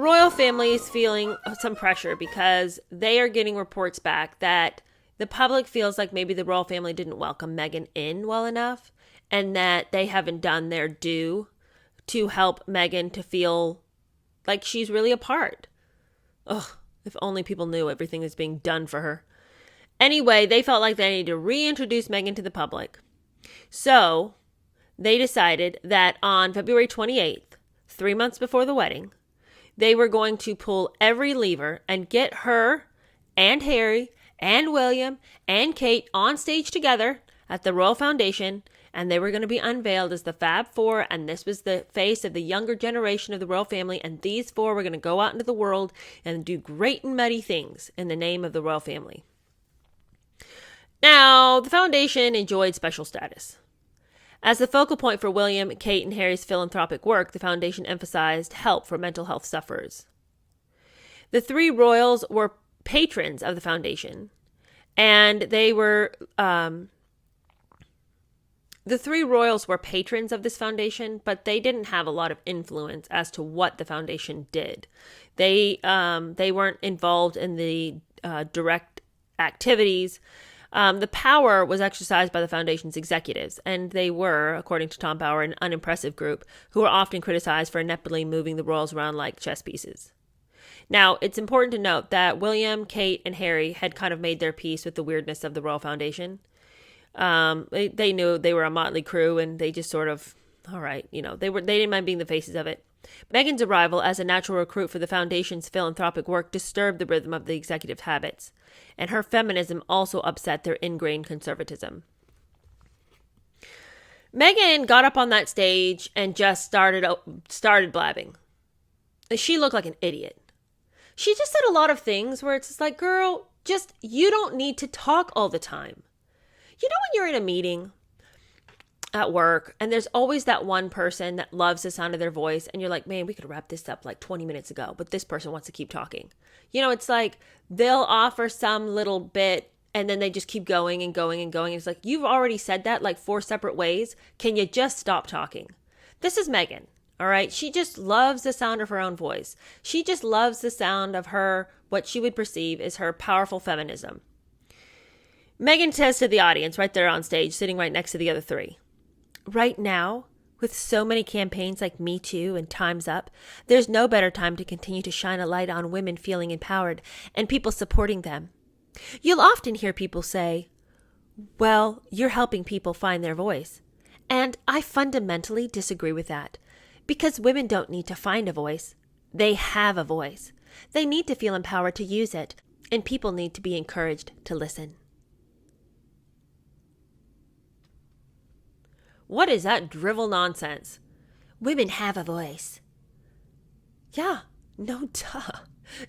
royal family is feeling some pressure because they are getting reports back that the public feels like maybe the royal family didn't welcome Meghan in well enough and that they haven't done their due to help Meghan to feel like she's really a part. Ugh, if only people knew everything that's being done for her. Anyway, they felt like they needed to reintroduce Meghan to the public. So they decided that on February 28th, 3 months before the wedding, they were going to pull every lever and get her and Harry and William and Kate on stage together at the Royal Foundation, and they were going to be unveiled as the Fab Four, and this was the face of the younger generation of the royal family, and these four were going to go out into the world and do great and mighty things in the name of the royal family. Now, the foundation enjoyed special status. As the focal point for William, Kate, and Harry's philanthropic work, the foundation emphasized help for mental health sufferers. The three royals were patrons of the foundation, and they were... The three royals were patrons of this foundation, but they didn't have a lot of influence as to what the foundation did. They weren't involved in the direct activities. The power was exercised by the foundation's executives, and they were, according to Tom Bauer, an unimpressive group who were often criticized for ineptly moving the royals around like chess pieces. Now, it's important to note that William, Kate, and Harry had kind of made their peace with the weirdness of the Royal Foundation. They knew they were a motley crew, and they just sort of, all right, they didn't mind being the faces of it. Meghan's arrival as a natural recruit for the foundation's philanthropic work disturbed the rhythm of the executive's habits, and her feminism also upset their ingrained conservatism. Meghan got up on that stage and just started blabbing. She looked like an idiot. She just said a lot of things where it's just like, girl, you don't need to talk all the time. You know when you're in a meeting at work and there's always that one person that loves the sound of their voice and you're like, man, we could wrap this up like 20 minutes ago, but this person wants to keep talking. It's like they'll offer some little bit and then they just keep going and going and going. It's like, you've already said that like 4 separate ways. Can you just stop talking? This is Meghan, all right? She just loves the sound of her own voice. She just loves the sound of what she would perceive as her powerful feminism. Meghan says to the audience right there on stage, sitting right next to the other three, right now, with so many campaigns like Me Too and Time's Up, there's no better time to continue to shine a light on women feeling empowered and people supporting them. You'll often hear people say, well, you're helping people find their voice. And I fundamentally disagree with that, because women don't need to find a voice. They have a voice. They need to feel empowered to use it, and people need to be encouraged to listen. What is that drivel nonsense? Women have a voice. Yeah, no duh.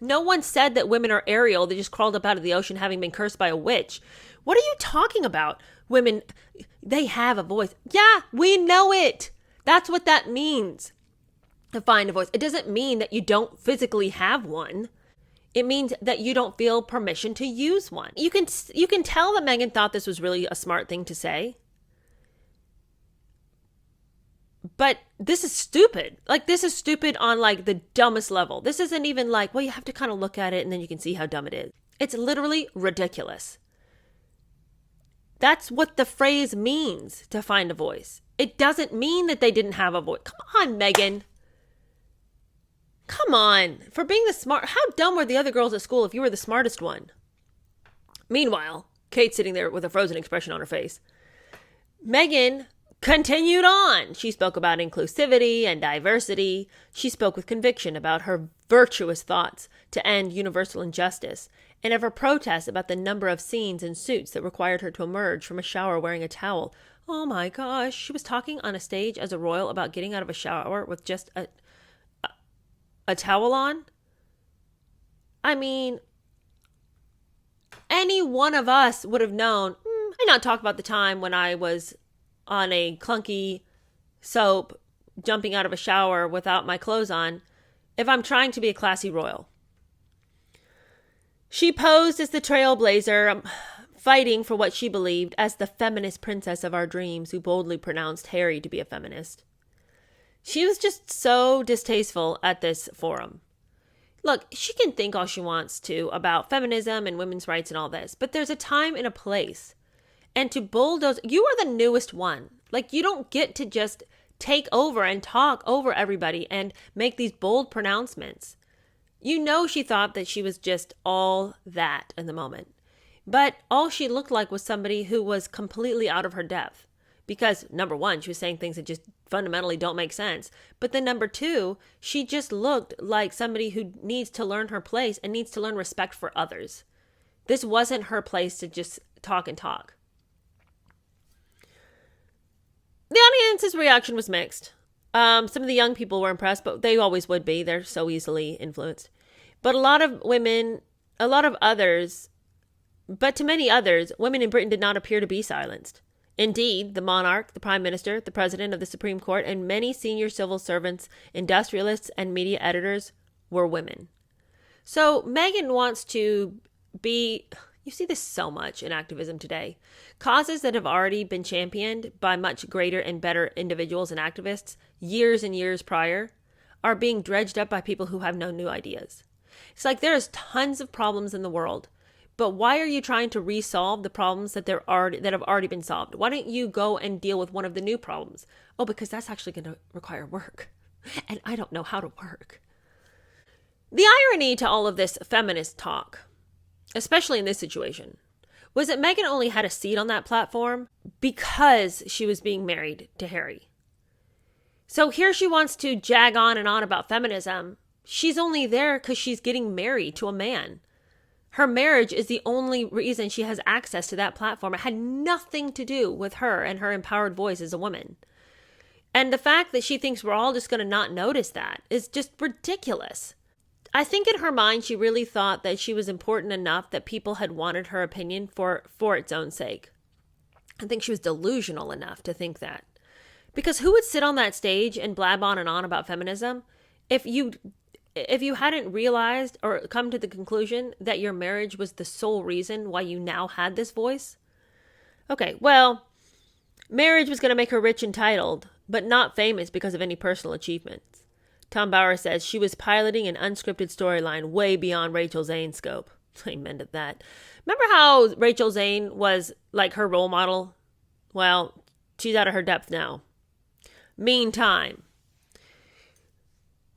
No one said that women are Ariel. They just crawled up out of the ocean having been cursed by a witch. What are you talking about? Women, they have a voice. Yeah, we know it. That's what that means, to find a voice. It doesn't mean that you don't physically have one. It means that you don't feel permission to use one. You can tell that Meghan thought this was really a smart thing to say. But this is stupid. Like, this is stupid on like the dumbest level. This isn't even like, well, you have to kind of look at it and then you can see how dumb it is. It's literally ridiculous. That's what the phrase means, to find a voice. It doesn't mean that they didn't have a voice. Come on, Meghan. Come on. For being the smart, how dumb were the other girls at school if you were the smartest one? Meanwhile, Kate's sitting there with a frozen expression on her face. Meghan continued on. She spoke about inclusivity and diversity. She spoke with conviction about her virtuous thoughts to end universal injustice and of her protest about the number of scenes and suits that required her to emerge from a shower wearing a towel. Oh my gosh. She was talking on a stage as a royal about getting out of a shower with just a towel on. I mean, any one of us would have known. I not talk about the time when I was on a clunky soap, jumping out of a shower without my clothes on, if I'm trying to be a classy royal. She posed as the Trailblazer, fighting for what she believed as the feminist princess of our dreams who boldly pronounced Harry to be a feminist. She was just so distasteful at this forum. Look, she can think all she wants to about feminism and women's rights and all this, but there's a time and a place. And to bulldoze, you are the newest one. Like, you don't get to just take over and talk over everybody and make these bold pronouncements. You know, she thought that she was just all that in the moment. But all she looked like was somebody who was completely out of her depth. Because, number one, she was saying things that just fundamentally don't make sense. But then number two, she just looked like somebody who needs to learn her place and needs to learn respect for others. This wasn't her place to just talk and talk. The audience's reaction was mixed. Some of the young people were impressed, but they always would be. They're so easily influenced. But to many others, women in Britain did not appear to be silenced. Indeed, the monarch, the prime minister, the president of the Supreme Court, and many senior civil servants, industrialists, and media editors were women. So Meghan wants to be... You see this so much in activism today. Causes that have already been championed by much greater and better individuals and activists years and years prior are being dredged up by people who have no new ideas. It's like there's tons of problems in the world, but why are you trying to resolve the problems that have already been solved? Why don't you go and deal with one of the new problems? Oh, because that's actually going to require work, and I don't know how to work. The irony to all of this feminist talk, especially in this situation, was that Meghan only had a seat on that platform because she was being married to Harry. So here she wants to jag on and on about feminism. She's only there because she's getting married to a man. Her marriage is the only reason she has access to that platform. It had nothing to do with her and her empowered voice as a woman. And the fact that she thinks we're all just going to not notice that is just ridiculous. I think in her mind, she really thought that she was important enough that people had wanted her opinion for its own sake. I think she was delusional enough to think that. Because who would sit on that stage and blab on and on about feminism if you hadn't realized or come to the conclusion that your marriage was the sole reason why you now had this voice? Okay, well, marriage was going to make her rich and titled, but not famous because of any personal achievements. Tom Bauer says she was piloting an unscripted storyline way beyond Rachel Zane's scope. Amen to that. Remember how Rachel Zane was like her role model? Well, she's out of her depth now. Meantime,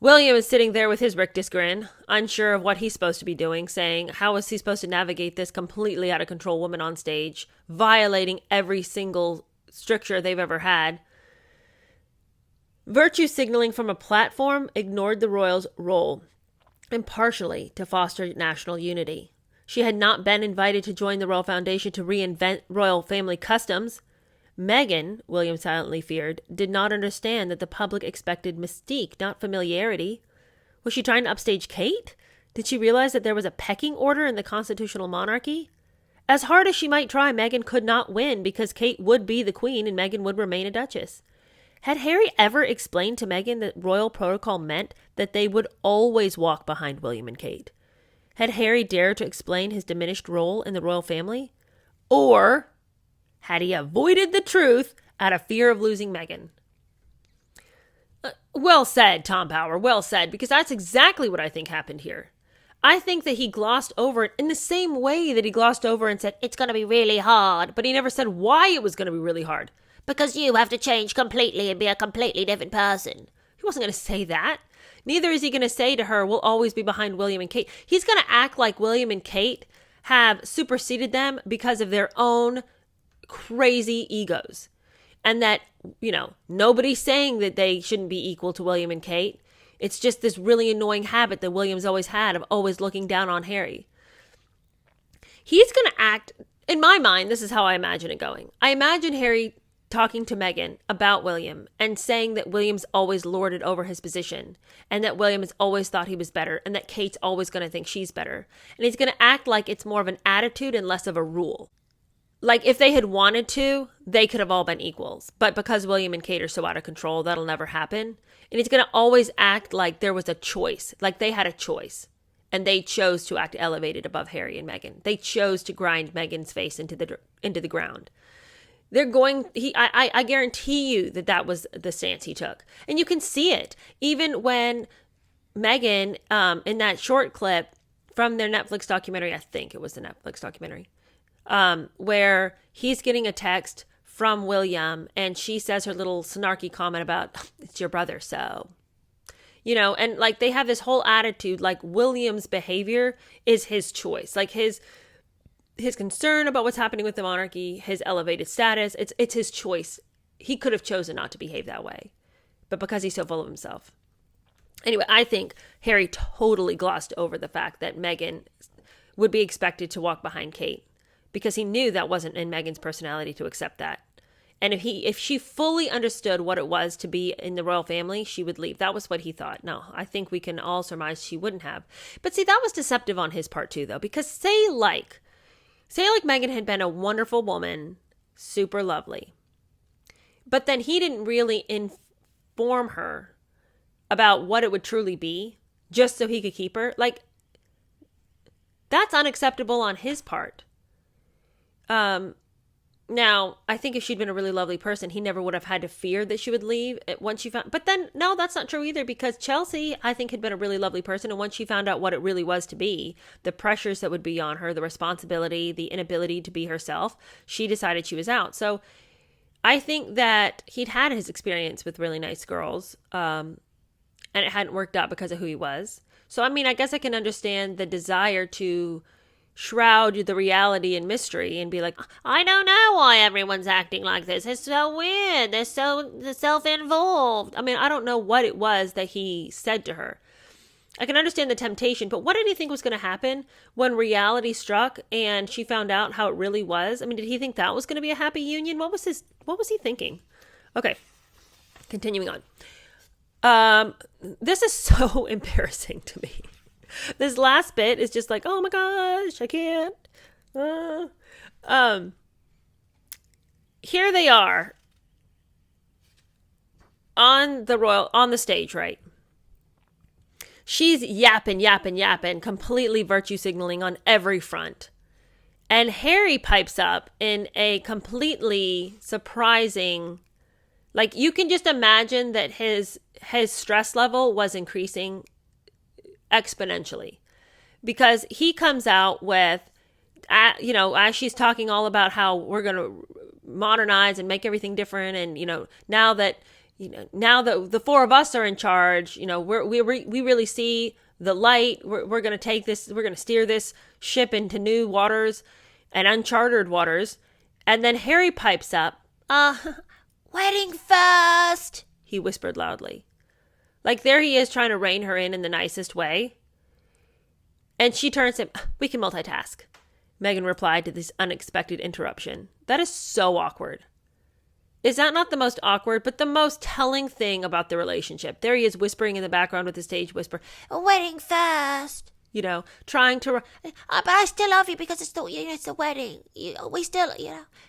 William is sitting there with his rictus grin, unsure of what he's supposed to be doing, saying, how is he supposed to navigate this completely out of control woman on stage, violating every single stricture they've ever had? Virtue signaling from a platform ignored the royals' role, impartially to foster national unity. She had not been invited to join the Royal Foundation to reinvent royal family customs. Meghan, William silently feared, did not understand that the public expected mystique, not familiarity. Was she trying to upstage Kate? Did she realize that there was a pecking order in the constitutional monarchy? As hard as she might try, Meghan could not win because Kate would be the queen and Meghan would remain a duchess. Had Harry ever explained to Meghan that royal protocol meant that they would always walk behind William and Kate? Had Harry dared to explain his diminished role in the royal family? Or had he avoided the truth out of fear of losing Meghan? Well said, Tom Power, well said, because that's exactly what I think happened here. I think that he glossed over it in the same way that he glossed over and said, it's going to be really hard, but he never said why it was going to be really hard. Because you have to change completely and be a completely different person. He wasn't going to say that. Neither is he going to say to her, we'll always be behind William and Kate. He's going to act like William and Kate have superseded them because of their own crazy egos. And that, nobody's saying that they shouldn't be equal to William and Kate. It's just this really annoying habit that William's always had of always looking down on Harry. He's going to act, in my mind, this is how I imagine it going. I imagine Harry talking to Meghan about William and saying that William's always lorded over his position and that William has always thought he was better and that Kate's always going to think she's better. And he's going to act like it's more of an attitude and less of a rule. Like if they had wanted to, they could have all been equals. But because William and Kate are so out of control, that'll never happen. And he's going to always act like there was a choice, like they had a choice. And they chose to act elevated above Harry and Meghan. They chose to grind Meghan's face into the ground. I guarantee you that was the stance he took. And you can see it. Even when Meghan, in that short clip from their Netflix documentary, I think it was the Netflix documentary, where he's getting a text from William and she says her little snarky comment about, it's your brother, so, and like they have this whole attitude, like William's behavior is his choice. Like his concern about what's happening with the monarchy, his elevated status, it's his choice. He could have chosen not to behave that way, but because he's so full of himself. Anyway, I think Harry totally glossed over the fact that Meghan would be expected to walk behind Kate because he knew that wasn't in Meghan's personality to accept that. And if she fully understood what it was to be in the royal family, she would leave. That was what he thought. No, I think we can all surmise she wouldn't have. But see, that was deceptive on his part too, though, because say like Meghan had been a wonderful woman, super lovely, but then he didn't really inform her about what it would truly be just so he could keep her. Like, that's unacceptable on his part. Now, I think if she'd been a really lovely person, he never would have had to fear that she would leave once she found, but then, no, that's not true either, because Chelsea, I think, had been a really lovely person, and once she found out what it really was to be, the pressures that would be on her, the responsibility, the inability to be herself, she decided she was out. So I think that he'd had his experience with really nice girls, and it hadn't worked out because of who he was. So, I mean, I guess I can understand the desire to shroud the reality in mystery and be like, I don't know why everyone's acting like this. It's so weird. They're so self-involved. I mean, I don't know what it was that he said to her. I can understand the temptation, but what did he think was going to happen when reality struck and she found out how it really was? I mean, did he think that was going to be a happy union? What was he thinking? Okay, continuing on. This is so embarrassing to me. This last bit is just like, oh my gosh, I can't. Here they are on the stage, right? She's yapping, completely virtue signaling on every front. And Harry pipes up in a completely surprising, like, you can just imagine that his stress level was increasing exponentially, because he comes out with, as she's talking all about how we're going to modernize and make everything different. And, now that the four of us are in charge, we really see the light. We're going to steer this ship into new waters and uncharted waters. And then Harry pipes up, wedding first, he whispered loudly. Like, there he is trying to rein her in the nicest way. And she turns to him, we can multitask. Meghan replied to this unexpected interruption. That is so awkward. Is that not the most awkward, but the most telling thing about the relationship? There he is whispering in the background with the stage whisper, a wedding first. Trying to, but I still love you because it's a wedding. We still,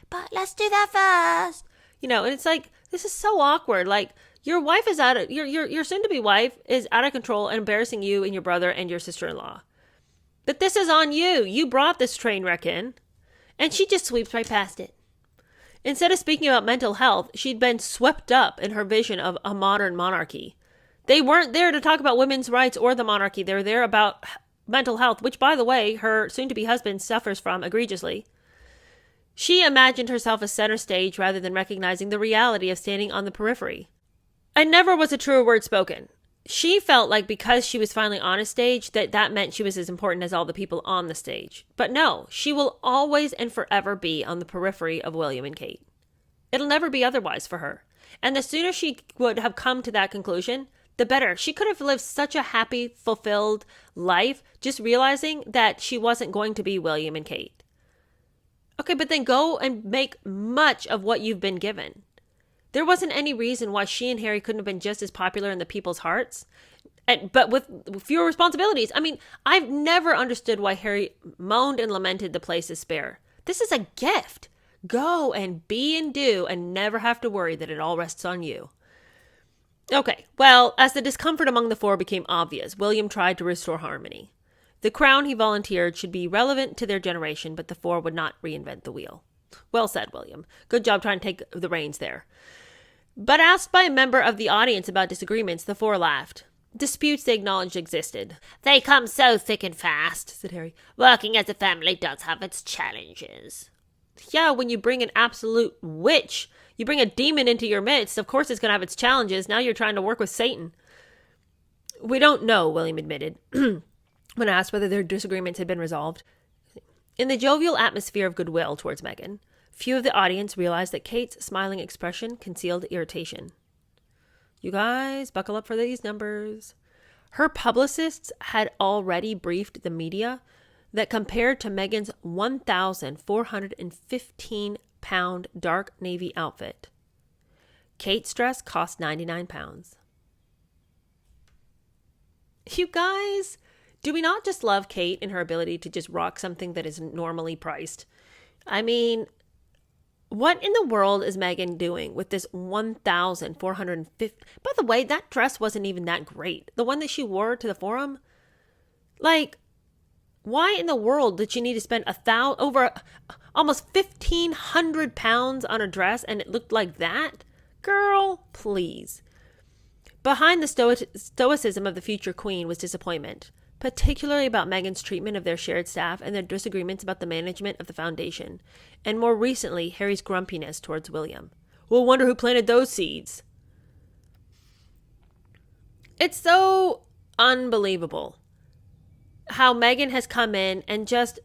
but let's do that first. And it's like, this is so awkward. Like, your wife is your soon-to-be wife is out of control and embarrassing you and your brother and your sister-in-law. But this is on you. You brought this train wreck in. And she just sweeps right past it. Instead of speaking about mental health, she'd been swept up in her vision of a modern monarchy. They weren't there to talk about women's rights or the monarchy. They were there about mental health, which, by the way, her soon-to-be husband suffers from egregiously. She imagined herself as center stage rather than recognizing the reality of standing on the periphery. And never was a truer word spoken. She felt like because she was finally on a stage, that meant she was as important as all the people on the stage. But no, she will always and forever be on the periphery of William and Kate. It'll never be otherwise for her. And the sooner she would have come to that conclusion, the better. She could have lived such a happy, fulfilled life just realizing that she wasn't going to be William and Kate. Okay, but then go and make much of what you've been given. There wasn't any reason why she and Harry couldn't have been just as popular in the people's hearts, but with fewer responsibilities. I mean, I've never understood why Harry moaned and lamented the place is spare. This is a gift. Go and be and do and never have to worry that it all rests on you. Okay, well, as the discomfort among the four became obvious, William tried to restore harmony. The crown, he volunteered, should be relevant to their generation, but the four would not reinvent the wheel. Well said, William. Good job trying to take the reins there. But asked by a member of the audience about disagreements, the four laughed. disputes they acknowledged existed. They come so thick and fast, said Harry. Working as a family does have its challenges. Yeah, when you bring an absolute witch, you bring a demon into your midst, of course it's going to have its challenges. Now you're trying to work with Satan. We don't know, William admitted, when asked whether their disagreements had been resolved. In the jovial atmosphere of goodwill towards Meghan, few of the audience realized that Kate's smiling expression concealed irritation. You guys, buckle up for these numbers. Her publicists had already briefed the media that compared to Meghan's 1,415-pound dark navy outfit, Kate's dress cost 99 pounds. You guys, do we not just love Kate and her ability to just rock something that is normally priced? I mean, what in the world is Meghan doing with this 1,450? By the way, that dress wasn't even that great. The one that she wore to the forum, like, why in the world did she need to spend almost 1,500 pounds on a dress and it looked like that? Girl, please. Behind the stoicism of the future queen was disappointment, particularly about Meghan's treatment of their shared staff and their disagreements about the management of the foundation, and more recently, Harry's grumpiness towards William. We'll wonder who planted those seeds. It's so unbelievable how Meghan has come in and just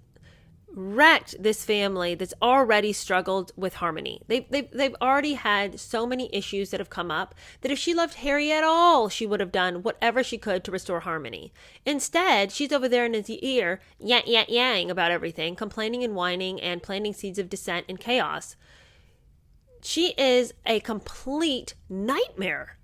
wrecked this family that's already struggled with harmony. They've already had so many issues that have come up that if she loved Harry at all, she would have done whatever she could to restore harmony. Instead, she's over there in his ear, yang about everything, complaining and whining and planting seeds of dissent and chaos. She is a complete nightmare.